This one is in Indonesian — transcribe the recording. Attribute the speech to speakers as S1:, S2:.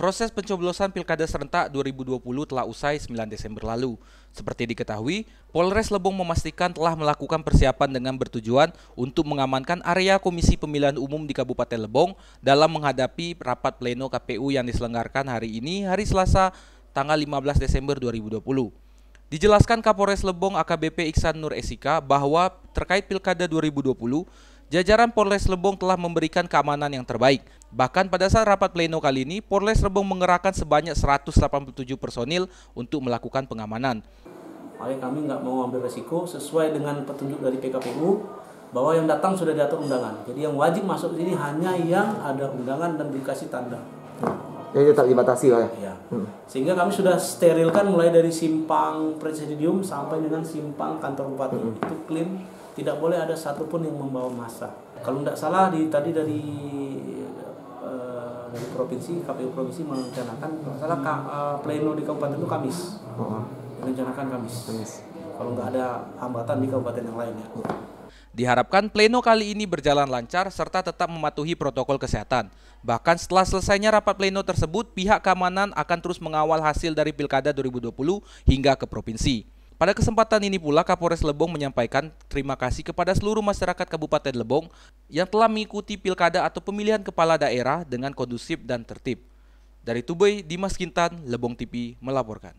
S1: Proses pencoblosan Pilkada serentak 2020 telah usai 9 Desember lalu. Seperti diketahui, Polres Lebong memastikan telah melakukan persiapan dengan bertujuan untuk mengamankan area Komisi Pemilihan Umum di Kabupaten Lebong dalam menghadapi rapat pleno KPU yang diselenggarakan hari ini, hari Selasa, tanggal 15 Desember 2020. Dijelaskan Kapolres Lebong AKBP Iksan Nur Esika bahwa terkait Pilkada 2020, jajaran Polres Lebong telah memberikan keamanan yang terbaik. Bahkan pada saat rapat pleno kali ini, Polres Lebong mengerahkan sebanyak 187 personil untuk melakukan pengamanan.
S2: Makanya kami nggak mau ambil resiko sesuai dengan petunjuk dari PKPU bahwa yang datang sudah diatur undangan. Jadi yang wajib masuk sini hanya yang ada undangan dan dikasih tanda.
S3: Jadi tetap dibatasi lah ya?
S2: Ya. Sehingga kami sudah sterilkan mulai dari simpang Presidium sampai dengan simpang kantor bupati. Itu clean, tidak boleh ada satupun yang membawa massa. Kalau tidak salah tadi dari provinsi, KPU provinsi merencanakan pleno di kabupaten itu Kamis. Merencanakan Kamis. Kalau nggak ada hambatan di kabupaten yang lain ya.
S1: Diharapkan pleno kali ini berjalan lancar serta tetap mematuhi protokol kesehatan. Bahkan setelah selesainya rapat pleno tersebut, pihak keamanan akan terus mengawal hasil dari Pilkada 2020 hingga ke provinsi. Pada kesempatan ini pula Kapolres Lebong menyampaikan terima kasih kepada seluruh masyarakat Kabupaten Lebong yang telah mengikuti Pilkada atau pemilihan kepala daerah dengan kondusif dan tertib. Dari Tubei, Dimas Kintan, Lebong TV melaporkan.